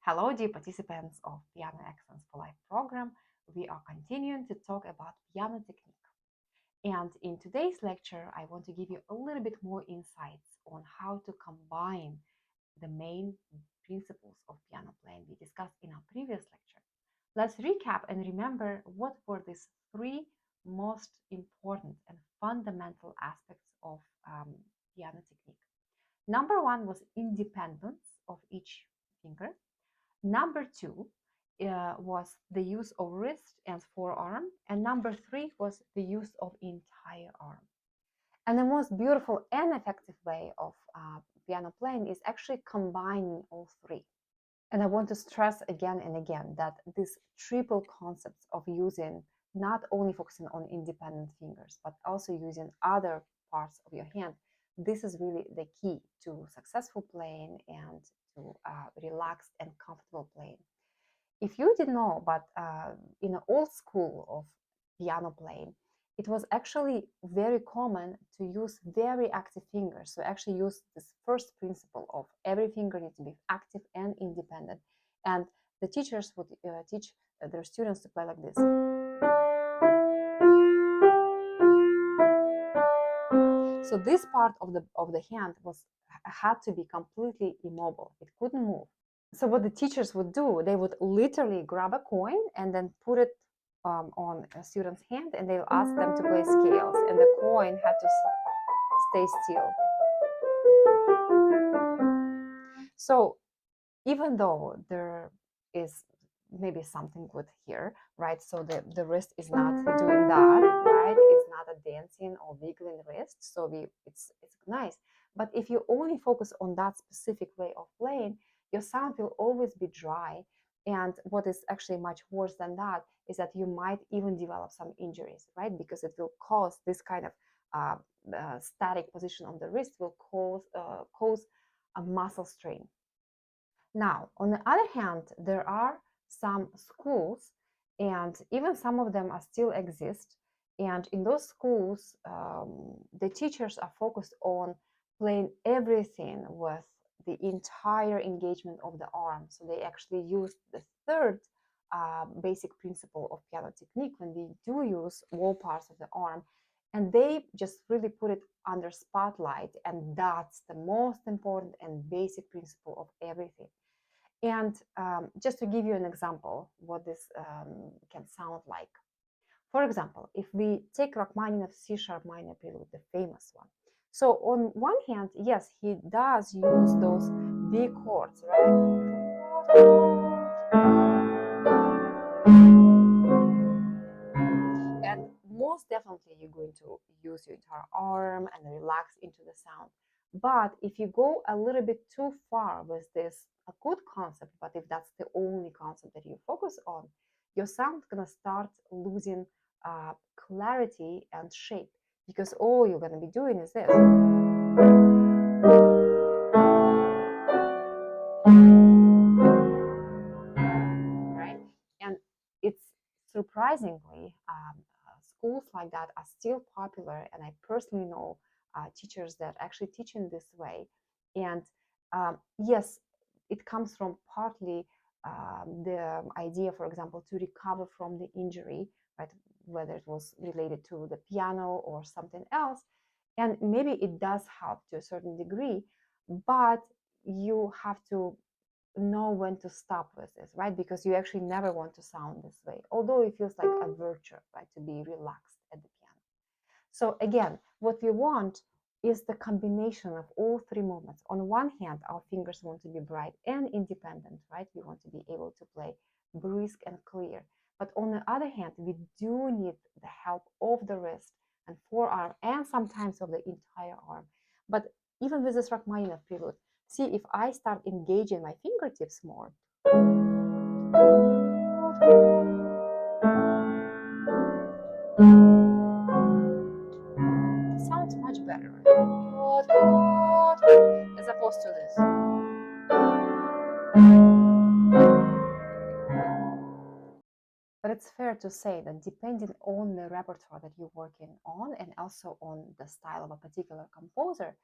Hello, dear participants of Piano Excellence for Life program. We are continuing to talk about piano technique. And in today's lecture, I want to give you a little bit more insights on how to combine the main principles of piano playing we discussed in our previous lecture. Let's recap and remember what were these three most important and fundamental aspects of piano technique. Number one was independence of each finger. Number two was the use of wrist and forearm. And number three was the use of entire arm. And the most beautiful and effective way of piano playing is actually combining all three. And I want to stress again and again that these triple concepts of using not only focusing on independent fingers, but also using other parts of your hand, this is really the key to successful playing and to relaxed and comfortable playing. If you didn't know, but in the old school of piano playing, it was actually very common to use very active fingers. So actually use this first principle of every finger needs to be active and independent. And the teachers would teach their students to play like this. So this part of the hand had to be completely immobile. It couldn't move. So what the teachers would do, they would literally grab a coin and then put it on a student's hand, and they'll ask them to play scales, and the coin had to stay still. So even though there is maybe something good here, right? So the wrist is not doing that, right? It's not a dancing or wiggling wrist, so it's nice. But if you only focus on that specific way of playing, your sound will always be dry. And what is actually much worse than that is that you might even develop some injuries, right? Because it will cause this kind of static position on the wrist will cause a muscle strain. Now, on the other hand, there are some schools, and even some of them are still exist. And in those schools, the teachers are focused on playing everything with the entire engagement of the arm. So they actually use the third basic principle of piano technique when we do use all parts of the arm. And they just really put it under spotlight. And that's the most important and basic principle of everything. And just to give you an example, what this can sound like. For example, if we take Rachmaninoff's C-sharp minor prelude, the famous one. So on one hand, yes, he does use those big chords, right? And most definitely you're going to use your entire arm and relax into the sound. But if you go a little bit too far with this, a good concept, but if that's the only concept that you focus on, your sound's gonna start losing clarity and shape, because all you're gonna be doing is this. Right? And it's surprisingly, schools like that are still popular, and I personally know teachers that actually teach in this way. And yes, it comes from partly the idea, for example, to recover from the injury, right? Whether it was related to the piano or something else. And maybe it does help to a certain degree, but you have to know when to stop with this, right? Because you actually never want to sound this way, although it feels like a virtue, right, to be relaxed at the piano. So again, what we want is the combination of all three movements. On one hand, our fingers want to be bright and independent, right? We want to be able to play brisk and clear. But on the other hand, we do need the help of the wrist and forearm, and sometimes of the entire arm. But even with this Rachmaninoff prelude, see, if I start engaging my fingertips more, it sounds much better, as opposed to this. But it's fair to say that depending on the repertoire that you're working on, and also on the style of a particular composer,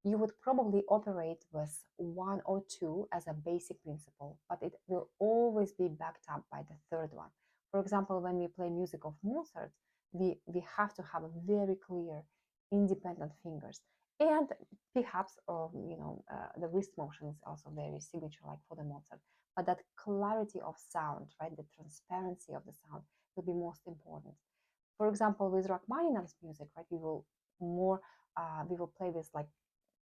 you would probably operate with one or two as a basic principle, but it will always be backed up by the third one. For example, when we play music of Mozart, we have to have a very clear, independent fingers. And perhaps, the wrist motion is also very signature, like for the Mozart. But that clarity of sound, right, the transparency of the sound will be most important. For example, with Rachmaninoff's music, right, we will play with like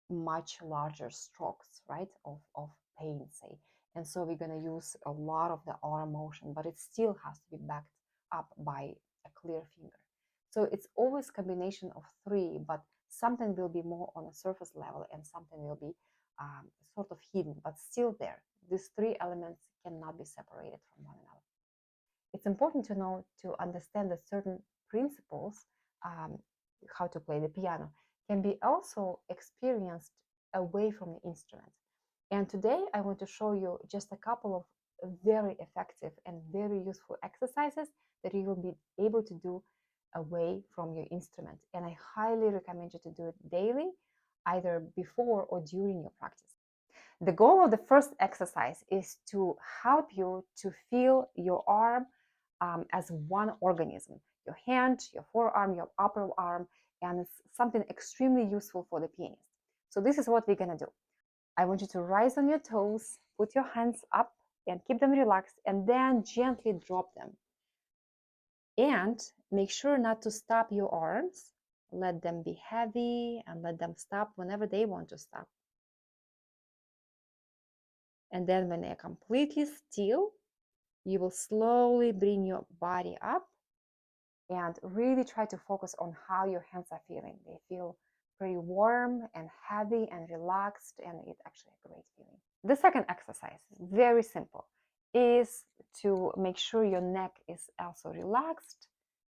much larger strokes, right, of pain, say. And so we're going to use a lot of the arm motion, but it still has to be backed up by a clear finger. So it's always combination of three, but something will be more on a surface level and something will be sort of hidden, but still there. These three elements cannot be separated from one another. It's important to know, to understand that certain principles, how to play the piano, can be also experienced away from the instrument. And today I want to show you just a couple of very effective and very useful exercises that you will be able to do away from your instrument. And I highly recommend you to do it daily, either before or during your practice. The goal of the first exercise is to help you to feel your arm as one organism, your hand, your forearm, your upper arm, and it's something extremely useful for the pianist. So this is what we're going to do. I want you to rise on your toes, put your hands up and keep them relaxed, and then gently drop them. And make sure not to stop your arms. Let them be heavy and let them stop whenever they want to stop. And then when they're completely still, you will slowly bring your body up and really try to focus on how your hands are feeling. They feel pretty warm and heavy and relaxed, and it's actually a great feeling. The second exercise, very simple, is to make sure your neck is also relaxed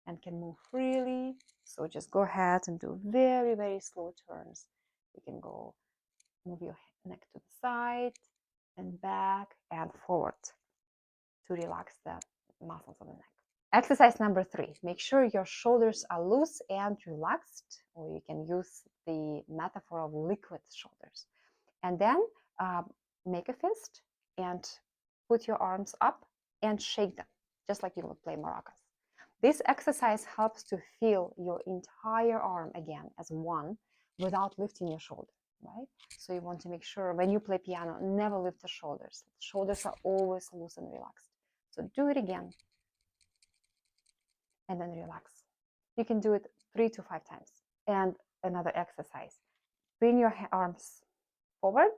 and can move freely. So just go ahead and do very, very slow turns. You can go move your neck to the side and back and forward to relax the muscles of the neck. Exercise number 3, make sure your shoulders are loose and relaxed, or you can use the metaphor of liquid shoulders. And then make a fist and put your arms up and shake them, just like you would play maracas. This exercise helps to feel your entire arm again as one without lifting your shoulder, right? So you want to make sure when you play piano, never lift the shoulders. The shoulders are always loose and relaxed. So do it again and then relax. You can do it 3 to 5 times. And another exercise, bring your arms forward,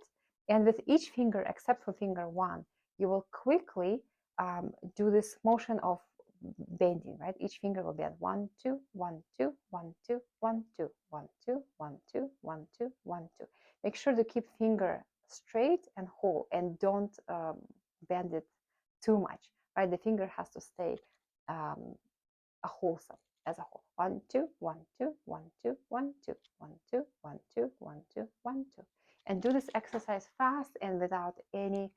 and with each finger, except for finger 1, you will quickly do this motion of bending, right? Each finger will be at 1, 2, 1, 2, 1, 2, 1, 2, 1, 2, 1, 2, 1, 2, 1, 2. Make sure to keep finger straight and whole, and don't bend it too much, right? The finger has to stay a wholesome as a whole. 1, 2, 1, 2, 1, 2, 1, 2, 1, 2, 1, 2, 1, 2, 1, 2. And do this exercise fast and without any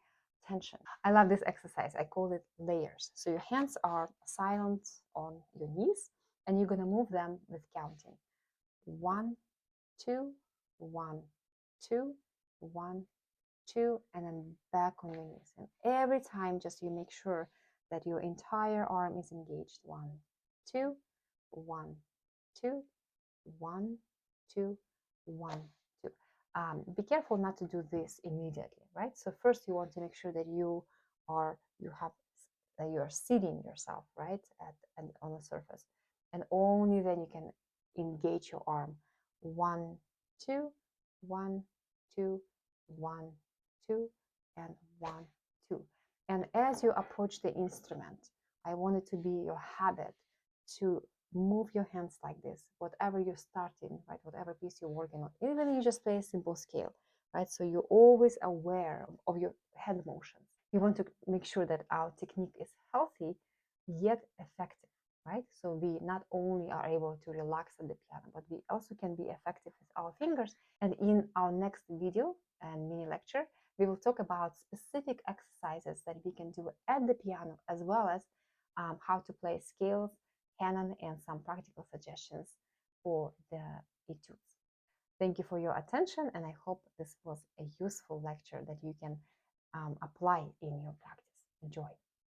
tension. I love this exercise. I call it layers. So your hands are silent on your knees, and you're going to move them with counting. 1, 2, 1, 2, 1, 2, and then back on your knees. And every time, just you make sure that your entire arm is engaged. 1, 2, 1, 2, 1, 2, 1, 2. Be careful not to do this immediately, right? So first you want to make sure that you are seating yourself, right, on the surface, and only then you can engage your arm. 1, 2, 1, 2, 1, 2, and 1, 2. And as you approach the instrument, I want it to be your habit to move your hands like this, whatever you're starting, right? Whatever piece you're working on, even if you just play a simple scale, right? So you're always aware of your hand motions. You want to make sure that our technique is healthy yet effective, right? So we not only are able to relax at the piano, but we also can be effective with our fingers. And in our next video and mini lecture, we will talk about specific exercises that we can do at the piano, as well as how to play scales, canon, and some practical suggestions for the etudes. Thank you for your attention, and I hope this was a useful lecture that you can apply in your practice. Enjoy.